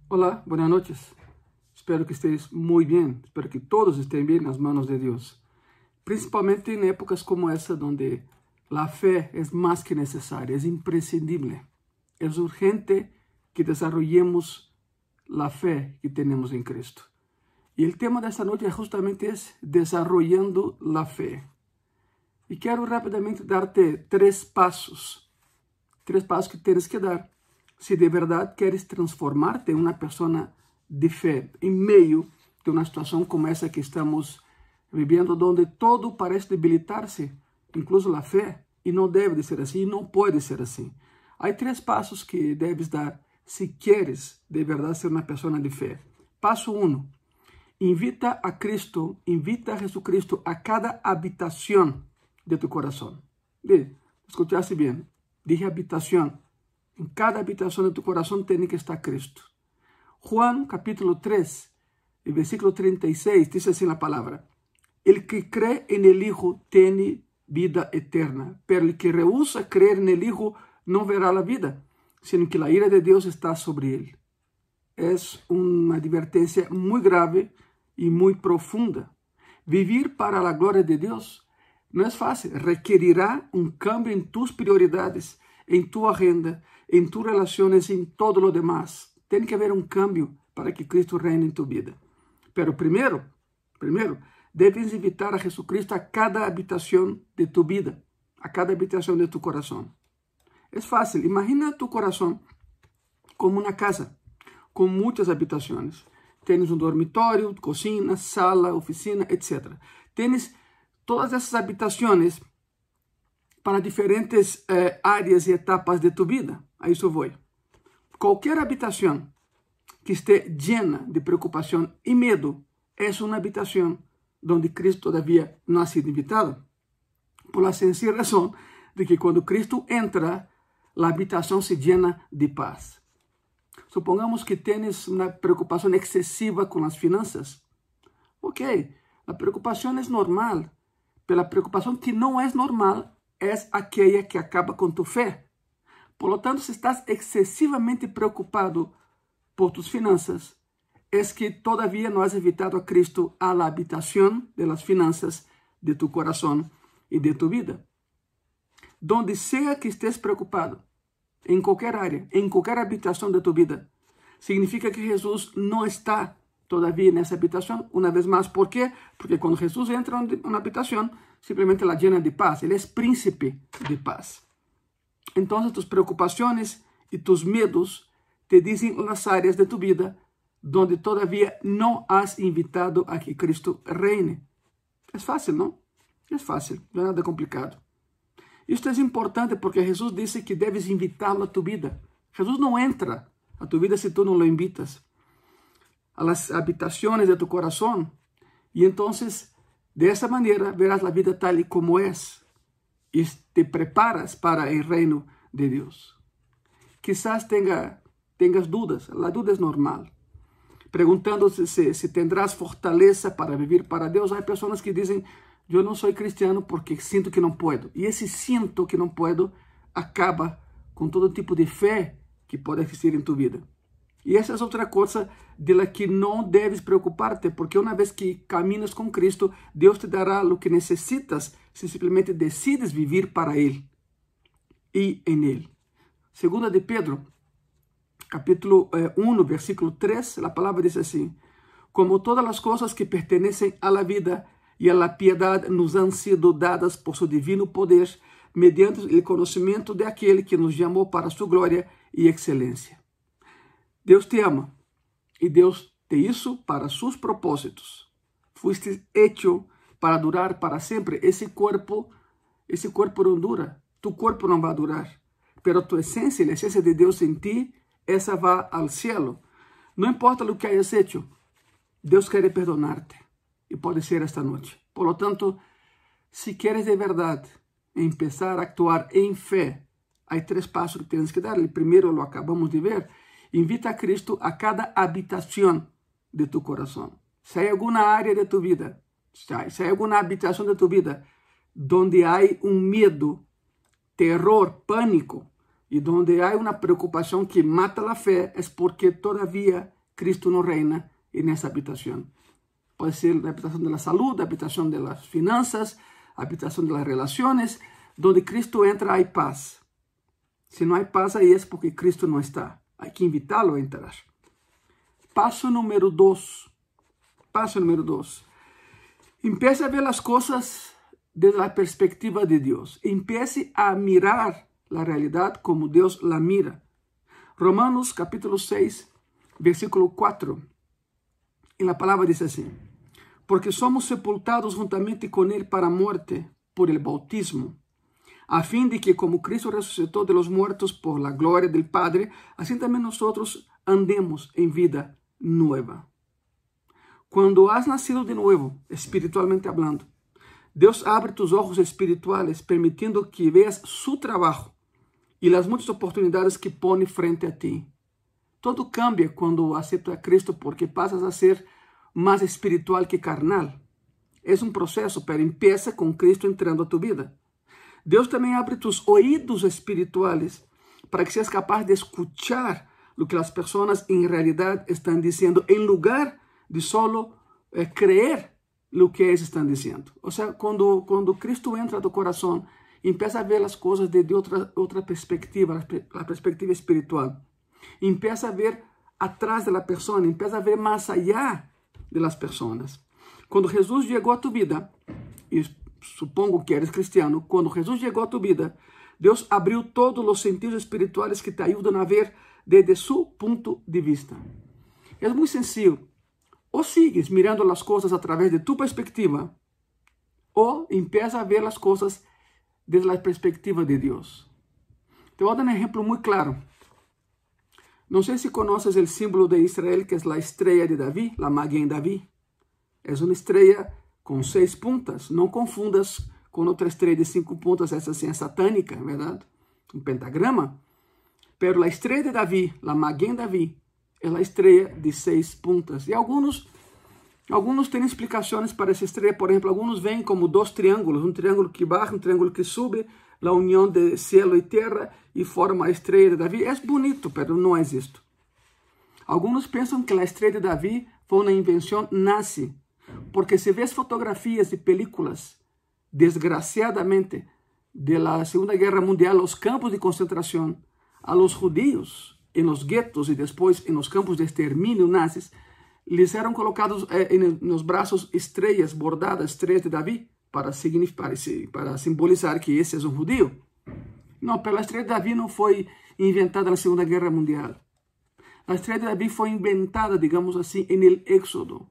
Hola, buenas noches. Espero que estéis muy bien. Espero que todos estén bien en las manos de Dios. Principalmente en épocas como esa donde la fe es más que necesaria, es imprescindible. Es urgente que desarrollemos la fe que tenemos en Cristo. Y el tema de esta noche justamente es desarrollando la fe. Y quiero rápidamente darte tres pasos que tienes que dar si de verdad quieres transformarte en una persona de fe en medio de una situación como esa que estamos viviendo, donde todo parece debilitarse, incluso la fe, y no debe de ser así, no puede ser así. Hay tres pasos que debes dar si quieres de verdad ser una persona de fe. Paso 1. Invita a Jesucristo a cada habitación de tu corazón. Escuchaste bien. Dije habitación. En cada habitación de tu corazón tiene que estar Cristo. Juan capítulo 3, el versículo 36, dice así la palabra: el que cree en el Hijo tiene vida eterna, pero el que rehúsa creer en el Hijo no verá la vida, sino que la ira de Dios está sobre él. Es una advertencia muy grave y muy profunda. Vivir para la gloria de Dios no es fácil, requerirá un cambio en tus prioridades, en tu agenda, en tus relaciones, en todo lo demás. Tiene que haber un cambio para que Cristo reine en tu vida. Pero primero, debes invitar a Jesucristo a cada habitación de tu vida, a cada habitación de tu corazón. Es fácil. Imagina tu corazón como una casa, con muchas habitaciones. Tienes un dormitorio, cocina, sala, oficina, etc. Tienes todas esas habitaciones para diferentes áreas y etapas de tu vida. A eso voy. Cualquier habitación que esté llena de preocupación y miedo es una habitación donde Cristo todavía no ha sido invitado. Por la sencilla razón de que cuando Cristo entra, la habitación se llena de paz. Supongamos que tienes una preocupación excesiva con las finanzas. Ok, la preocupación es normal, pero la preocupación que no es normal es aquella que acaba con tu fe. Por lo tanto, si estás excesivamente preocupado por tus finanzas, es que todavía no has invitado a Cristo a la habitación de las finanzas de tu corazón y de tu vida. Donde sea que estés preocupado, en cualquier área, en cualquier habitación de tu vida, significa que Jesús no está todavía en esa habitación. Una vez más, ¿por qué? Porque cuando Jesús entra en una habitación, simplemente la llena de paz. Él es príncipe de paz. Entonces tus preocupaciones y tus miedos te dicen las áreas de tu vida donde todavía no has invitado a que Cristo reine. Es fácil, ¿no? Es fácil, no es nada complicado. Esto es importante porque Jesús dice que debes invitarlo a tu vida. Jesús no entra a tu vida si tú no lo invitas a las habitaciones de tu corazón. Y entonces, de esa manera, verás la vida tal y como es. Y te preparas para el reino de Dios. Quizás tengas dudas. La duda es normal. Preguntándose si tendrás fortaleza para vivir para Dios. Hay personas que dicen: yo no soy cristiano porque siento que no puedo. Y ese siento que no puedo acaba con todo tipo de fe que puede existir en tu vida. Y esa es otra cosa de la que no debes preocuparte, porque una vez que caminas con Cristo, Dios te dará lo que necesitas si simplemente decides vivir para Él y en Él. Segunda de Pedro, capítulo 1, versículo 3, la palabra dice así: como todas las cosas que pertenecen a la vida y a la piedad nos han sido dadas por su divino poder, mediante el conocimiento de aquel que nos llamó para su gloria y excelencia. Deus te ama y Deus te hizo para sus propósitos. Fuiste hecho para durar para siempre. Ese cuerpo no dura. Tu cuerpo no va a durar. Pero tu esencia, la esencia de Dios en ti, esa va al cielo. No importa lo que hayas hecho, Dios quiere perdonarte. Y puede ser esta noche. Por lo tanto, si quieres de verdad empezar a actuar en fe, hay tres pasos que tienes que dar. El primero lo acabamos de ver. Invita a Cristo a cada habitación de tu corazón. Si hay alguna área de tu vida, si hay alguna habitación de tu vida donde hay un miedo, terror, pánico, y donde hay una preocupación que mata la fe, es porque todavía Cristo no reina en esa habitación. Puede ser la habitación de la salud, la habitación de las finanzas, la habitación de las relaciones. Donde Cristo entra hay paz. Si no hay paz ahí es porque Cristo no está. Hay que invitarlo a entrar. Paso número 2. Paso número 2. Empiece a ver las cosas desde la perspectiva de Dios. Empiece a mirar la realidad como Dios la mira. Romanos capítulo 6, versículo 4. En la palabra dice así: porque somos sepultados juntamente con Él para muerte por el bautismo, a fin de que como Cristo resucitó de los muertos por la gloria del Padre, así también nosotros andemos en vida nueva. Cuando has nacido de nuevo, espiritualmente hablando, Dios abre tus ojos espirituales, permitiendo que veas su trabajo y las muchas oportunidades que pone frente a ti. Todo cambia cuando aceptas a Cristo porque pasas a ser más espiritual que carnal. Es un proceso, pero empieza con Cristo entrando a tu vida. Dios también abre tus oídos espirituales para que seas capaz de escuchar lo que las personas en realidad están diciendo, en lugar de solo creer lo que ellos están diciendo. O sea, cuando Cristo entra a tu corazón, empieza a ver las cosas desde otra perspectiva, la perspectiva espiritual. Empieza a ver atrás de la persona, empieza a ver más allá de las personas. Cuando Jesús llegó a tu vida, y supongo que eres cristiano, cuando Jesús llegó a tu vida, Dios abrió todos los sentidos espirituales que te ayudan a ver desde su punto de vista. Es muy sencillo. O sigues mirando las cosas a través de tu perspectiva, o empieza a ver las cosas desde la perspectiva de Dios. Te voy a dar un ejemplo muy claro. No sé si conoces el símbolo de Israel, que es la estrella de David, la Maguen David. Es una estrella con 6 puntas. No confundas con otra estrella de 5 puntas, esa sí es satánica, ¿verdad? Un pentagrama. Pero la estrella de David, la Maguen David, es la estrella de 6 puntas. Y algunos tienen explicaciones para esa estrella. Por ejemplo, algunos ven como 2 triángulos. Un triángulo que baja, un triángulo que sube. La unión de cielo y tierra y forma a estrella de David. Es bonito, pero no es esto. Algunos piensan que la estrella de David fue una invención nazi. Porque si ves fotografías y películas, desgraciadamente, de la Segunda Guerra Mundial, los campos de concentración, a los judíos en los guetos y después en los campos de exterminio nazis, les eran colocados en los brazos estrellas bordadas, estrellas de David, para simbolizar que ese es un judío. No, pero la estrella de David no fue inventada en la Segunda Guerra Mundial. La estrella de David fue inventada, digamos así, en el Éxodo.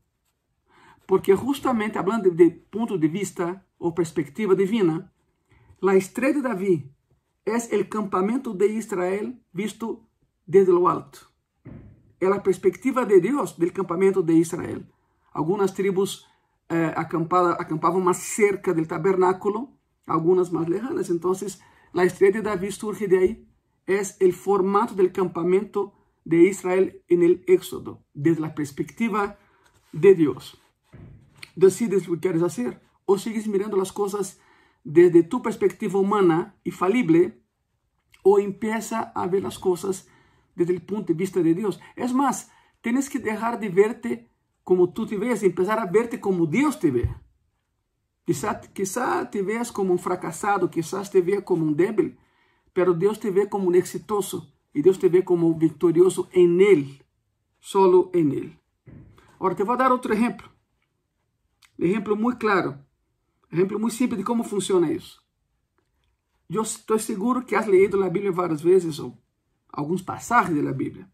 Porque justamente, hablando de punto de vista o perspectiva divina, la estrella de David es el campamento de Israel visto desde lo alto. Es la perspectiva de Dios del campamento de Israel. Algunas tribus acampavam más cerca del tabernáculo, algunas más lejanas. Entonces, la estrella de David surge de ahí. Es el formato del campamento de Israel en el Éxodo, desde la perspectiva de Dios. Decides lo que quieres hacer, o sigues mirando las cosas desde tu perspectiva humana y falible, o empieza a ver las cosas desde el punto de vista de Dios. Es más, tienes que dejar de verte como tú te ves, empezar a verte como Dios te ve. Quizá te veas como un fracasado, quizás te vea como un débil, pero Dios te ve como un exitoso y Dios te ve como victorioso en Él, solo en Él. Ahora te voy a dar otro ejemplo. Ejemplo muy claro, ejemplo muy simple de cómo funciona eso. Yo estoy seguro que has leído la Biblia varias veces o algunos pasajes de la Biblia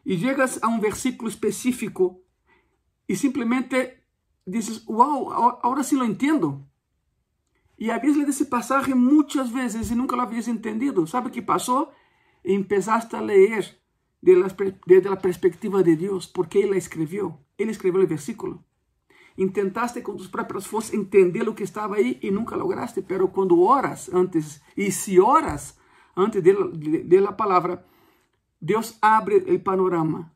y llegas a un versículo específico y simplemente dices, wow, ahora sí lo entiendo. Y habías leído ese pasaje muchas veces y nunca lo habías entendido. ¿Sabe qué pasó? Empezaste a leer desde la perspectiva de Dios, porque Él la escribió. Él escribió el versículo. Intentaste con tus propias fuerzas entender lo que estaba ahí y nunca lograste. Pero cuando oras antes, y si oras antes de la palabra, Dios abre el panorama,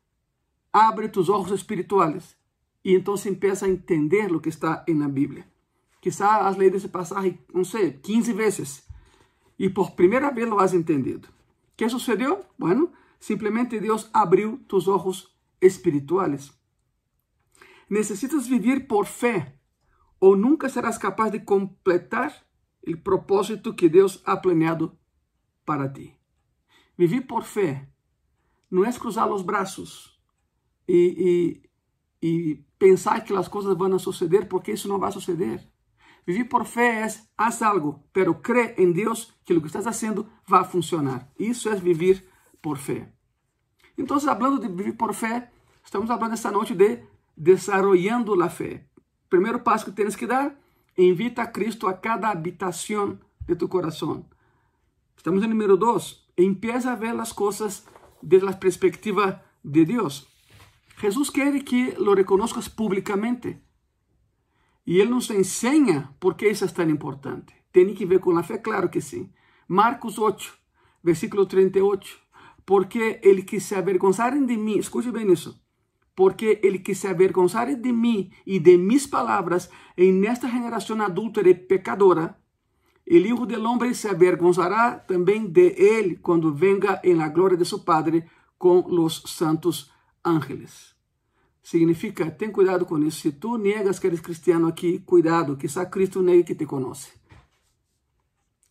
abre tus ojos espirituales y entonces empieza a entender lo que está en la Biblia. Quizá has leído ese pasaje, no sé, 15 veces y por primera vez lo has entendido. ¿Qué sucedió? Bueno, simplemente Dios abrió tus ojos espirituales. Necesitas vivir por fe o nunca serás capaz de completar el propósito que Dios ha planeado para ti. Vivir por fe no es cruzar los brazos y pensar que las cosas van a suceder, porque eso no va a suceder. Vivir por fe es, haz algo, pero cree en Dios que lo que estás haciendo va a funcionar. Eso es vivir por fe. Entonces, hablando de vivir por fe, estamos hablando esta noche de desarrollando la fe. Primeiro passo que tienes que dar, invita a Cristo a cada habitación de tu corazón. Estamos en número 2, empieza a ver las cosas desde la perspectiva de Dios. Jesús quiere que lo reconozcas públicamente. E Ele nos ensina por que isso é tão importante. Tem que ver com a fé? Claro que sim. Marcos 8, versículo 38. Porque ele que se avergonzarem de mim, escute bem isso. Porque ele que se avergonzare de mim e de mis palavras en esta geração adúltera e pecadora, el Hijo del Hombre se avergonzará também de ele quando venga en la gloria de su Padre com los santos ángeles. Significa, ten cuidado com isso. Se tu negas que eres cristiano aqui, cuidado, quizá Cristo negue que te conoce.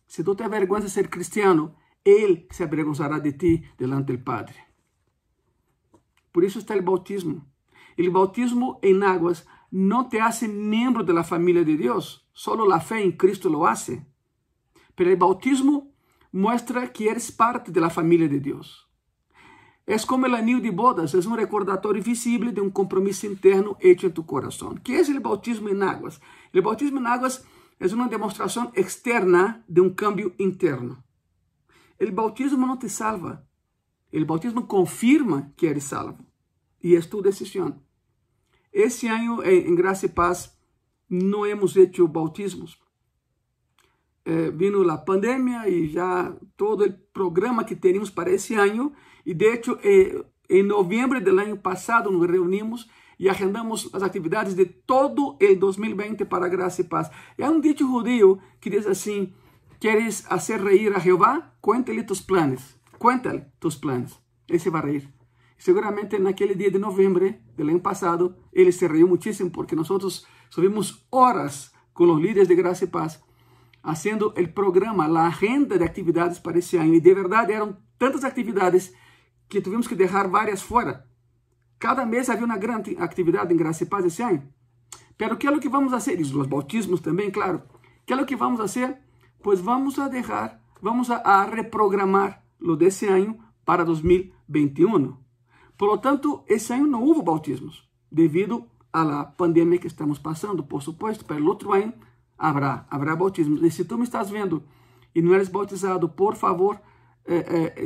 Se tu te avergüenzas de ser cristiano, Ele se avergonzará de ti delante del Padre. Por isso está o bautismo. O bautismo em águas não te hace miembro de la familia de Deus, solo a fé em Cristo lo hace. Pero o bautismo muestra que eres parte de la familia de Deus. Es como el anillo de bodas, es un recordatorio visible de un compromiso interno hecho en tu corazón. ¿Qué es el bautismo en aguas? El bautismo en aguas es una demostración externa de un cambio interno. El bautismo no te salva. El bautismo confirma que eres salvo. Y es tu decisión. Ese año en Gracia y Paz no hemos hecho bautismos. Vino la pandemia y ya todo el programa que teníamos para ese año. Y de hecho, en noviembre del año pasado nos reunimos y agendamos las actividades de todo el 2020 para Gracia y Paz. Y hay un dicho judío que dice así: ¿quieres hacer reír a Jehová? Cuéntale tus planes. Cuéntale tus planes. Él se va a reír. Seguramente en aquel día de noviembre del año pasado, él se rió muchísimo porque nosotros subimos horas con los líderes de Gracia y Paz haciendo el programa, la agenda de actividades para ese año. Y de verdad eran tantas actividades que tuvimos que dejar varias fuera. Cada mes había una gran actividad en Gracia y Paz ese año. Pero ¿qué es lo que vamos a hacer? Y los bautismos también, claro. ¿Qué es lo que vamos a hacer? Pues vamos a reprogramar lo de ese año para 2021. Por lo tanto, ese año no hubo bautismos, debido a la pandemia que estamos pasando, por supuesto. Pero el otro año habrá bautismos. Y si tú me estás viendo y no eres bautizado, por favor,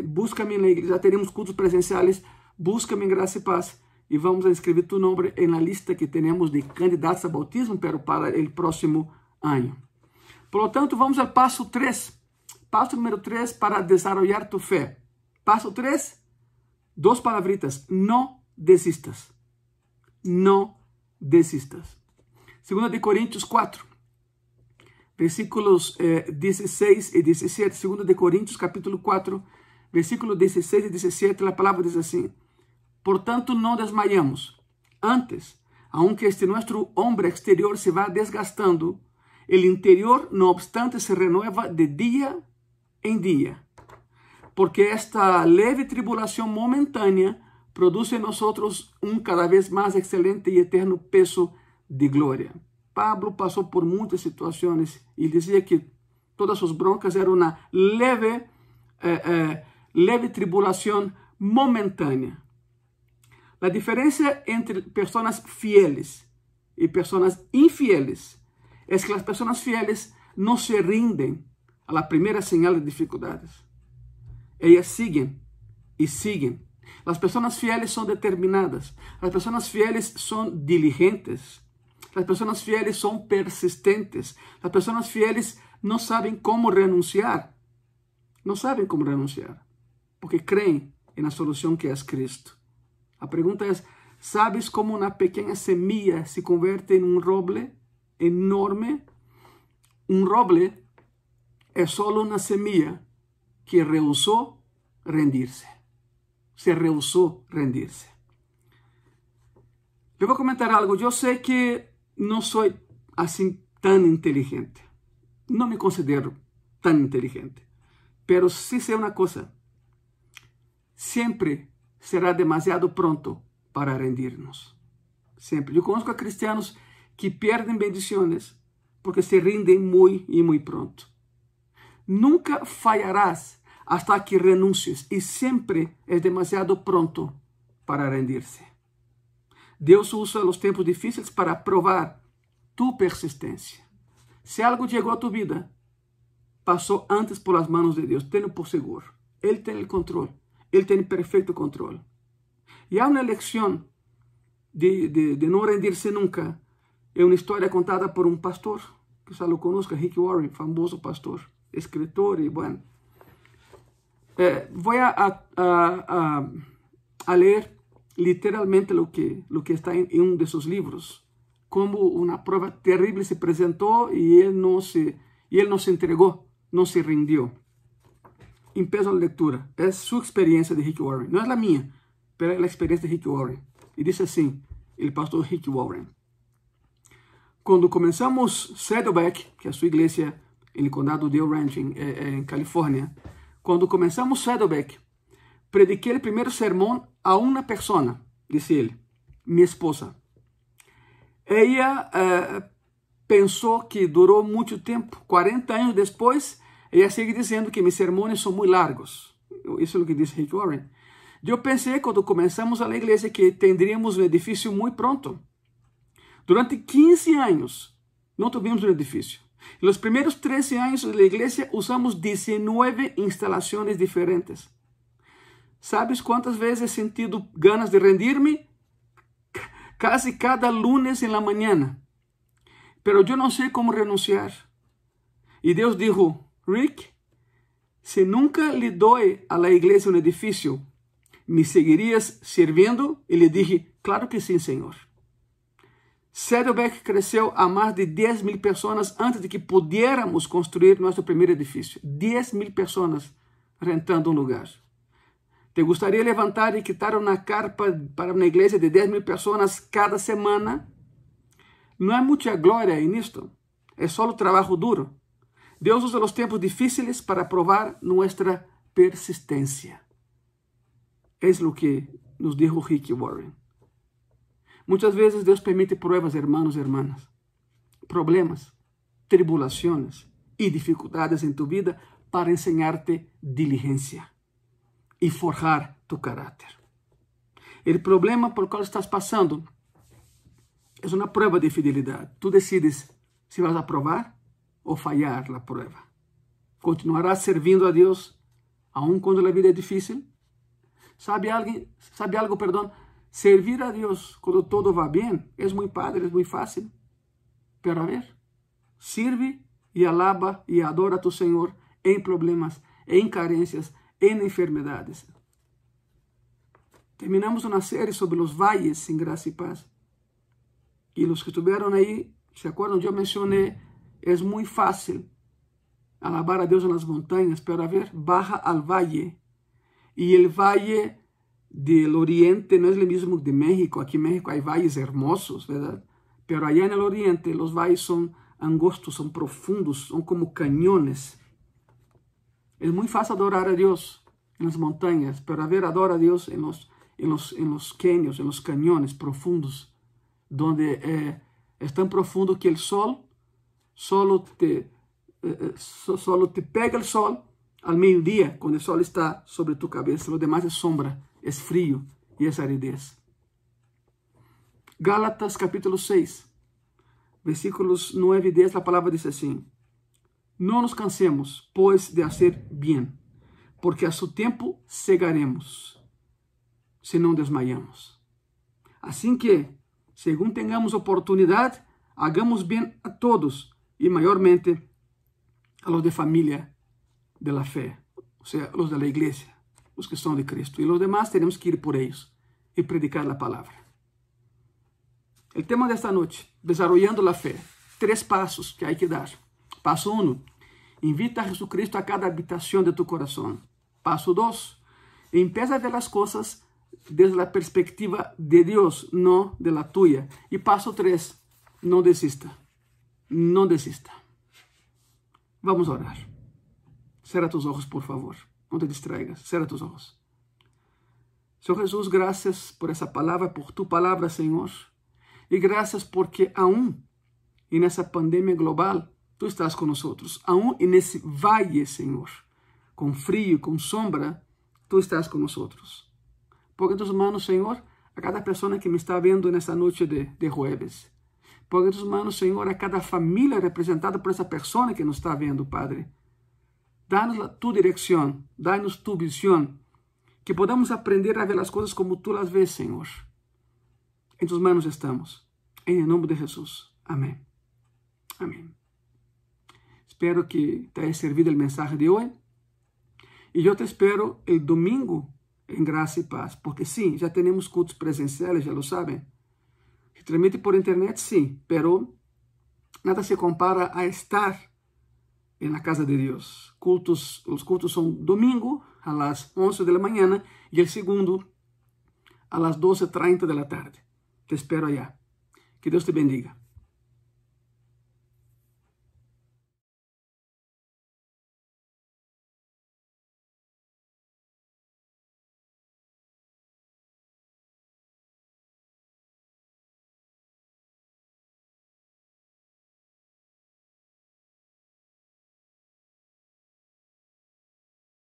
búscame en la iglesia. Ya tenemos cultos presenciales. Búscame en Gracia y Paz y vamos a inscribir tu nombre en la lista que tenemos de candidatos a bautismo, pero para el próximo año. Por lo tanto, vamos al paso 3. Paso número 3 para desarrollar tu fe. Paso 3, 2 palabritas: no desistas. No desistas. 2 de Corintios 4, versículos 16 y 17. 2 de Corintios capítulo 4, versículos 16 y 17, la palabra dice así: por tanto, no desmayamos. Antes, aunque este nuestro hombre exterior se va desgastando, el interior, no obstante, se renueva de día en día. Porque esta leve tribulación momentánea produce en nosotros un cada vez más excelente y eterno peso de gloria. Pablo pasó por muchas situaciones y decía que todas sus broncas eran una leve tribulación momentánea. La diferencia entre personas fieles y personas infieles es que las personas fieles no se rinden a la primera señal de dificultades. Ellas siguen y siguen. Las personas fieles son determinadas. Las personas fieles son diligentes. Las personas fieles son persistentes. Las personas fieles no saben cómo renunciar. No saben cómo renunciar, porque creen en la solución que es Cristo. La pregunta es: ¿sabes cómo una pequeña semilla se convierte en un roble enorme? Un roble es solo una semilla que rehusó rendirse. Se rehusó rendirse. Le voy a comentar algo. Yo sé que no soy así tan inteligente. No me considero tan inteligente. Pero sí sé una cosa. Siempre será demasiado pronto para rendirnos. Siempre. Yo conozco a cristianos que pierden bendiciones porque se rinden muy pronto. Nunca fallarás hasta que renuncies y siempre es demasiado pronto para rendirse. Deus usa os tempos difíceis para provar tu persistência. Se algo chegou a tu vida, passou antes por las manos de Deus, tenho por seguro. Ele tem o controle, Ele tem perfeito controle. E há uma eleição de não rendir-se nunca. É uma história contada por um pastor, que já lo conozco, Rick Warren, famoso pastor, escritor e bueno. Vou a ler literalmente lo que está en uno de sus libros, como una prueba terrible se presentó y él no se entregó, no se rindió. Empiezo la lectura. Es su experiencia de Rick Warren. No es la mía, pero es la experiencia de Rick Warren. Y dice así, el pastor Rick Warren. Cuando comenzamos Saddleback, que es su iglesia en el condado de Orange, en California, cuando comenzamos Saddleback, prediqué el primer sermón a una persona, dice él, mi esposa. Ella pensó que duró mucho tiempo. 40 años después, ella sigue diciendo que mis sermones son muy largos. Eso es lo que dice Rick Warren. Yo pensé cuando comenzamos a la iglesia que tendríamos un edificio muy pronto. Durante 15 años no tuvimos un edificio. En los primeros 13 años de la iglesia usamos 19 instalaciones diferentes. ¿Sabes cuántas veces he sentido ganas de rendirme? Casi cada lunes en la mañana. Pero yo no sé cómo renunciar. Y Dios dijo, Rick, si nunca le doy a la iglesia un edificio, ¿me seguirías sirviendo? Y le dije, claro que sí, Señor. Saddleback creció a más de 10,000 personas antes de que pudiéramos construir nuestro primer edificio. 10,000 personas rentando un lugar. ¿Te gustaría levantar y quitar una carpa para una iglesia de 10,000 personas cada semana? No hay mucha gloria en esto. Es solo trabajo duro. Dios usa los tiempos difíciles para probar nuestra persistencia. Es lo que nos dijo Rick Warren. Muchas veces Dios permite pruebas, hermanos y hermanas, problemas, tribulaciones y dificultades en tu vida para enseñarte diligencia y forjar tu carácter. El problema por el cual estás pasando es una prueba de fidelidad. Tú decides si vas a probar o fallar la prueba. ¿Continuarás sirviendo a Dios aun cuando la vida es difícil? ¿Sabe algo? Servir a Dios cuando todo va bien es muy padre, es muy fácil. Pero a ver, sirve y alaba y adora a tu Señor en problemas, en carencias, en enfermedades. Terminamos una serie sobre los valles sin gracia y paz. Y los que estuvieron ahí, ¿se acuerdan? Yo mencioné, es muy fácil alabar a Dios en las montañas, pero a ver, baja al valle. Y el valle del oriente no es el mismo de México. Aquí en México hay valles hermosos, ¿verdad? Pero allá en el oriente los valles son angostos, son profundos, son como cañones. Es muy fácil adorar a Dios en las montañas, pero a ver, adora a Dios en los caños, en los cañones profundos, donde es tan profundo que el sol solo te pega el sol al mediodía, cuando el sol está sobre tu cabeza. Lo demás es sombra, es frío y es aridez. Gálatas capítulo 6, versículos 9 y 10, la palabra dice así: no nos cansemos, pues, de hacer bien, porque a su tiempo segaremos, si no desmayamos. Así que, según tengamos oportunidad, hagamos bien a todos, y mayormente a los de familia de la fe, o sea, los de la iglesia, los que son de Cristo. Y los demás tenemos que ir por ellos y predicar la palabra. El tema de esta noche, desarrollando la fe. 3 pasos que hay que dar. Paso 1, invita a Jesucristo a cada habitación de tu corazón. Paso 2, empieza a ver las cosas desde la perspectiva de Dios, no de la tuya. Y paso 3, no desista. No desista. Vamos a orar. Cierra tus ojos, por favor. No te distraigas. Cierra tus ojos. Señor Jesús, gracias por esa palabra, por tu palabra, Señor. Y gracias porque aún en esa pandemia global, tú estás con nosotros. Aún en ese valle, Señor, con frío, con sombra, tú estás con nosotros. Ponga en tus manos, Señor, a cada persona que me está viendo en esta noche de jueves. Ponga en tus manos, Señor, a cada familia representada por esa persona que nos está viendo, Padre. Danos tu dirección, danos tu visión, que podamos aprender a ver las cosas como tú las ves, Señor. En tus manos estamos. En el nombre de Jesús. Amén. Amén. Espero que te haya servido el mensaje de hoy. Y yo te espero el domingo en Gracia y Paz. Porque sí, ya tenemos cultos presenciales, ya lo saben. Se transmite por internet, sí. Pero nada se compara a estar en la casa de Dios. Los cultos son domingo a las 11 de la mañana y el segundo a las 12:30 de la tarde. Te espero allá. Que Dios te bendiga.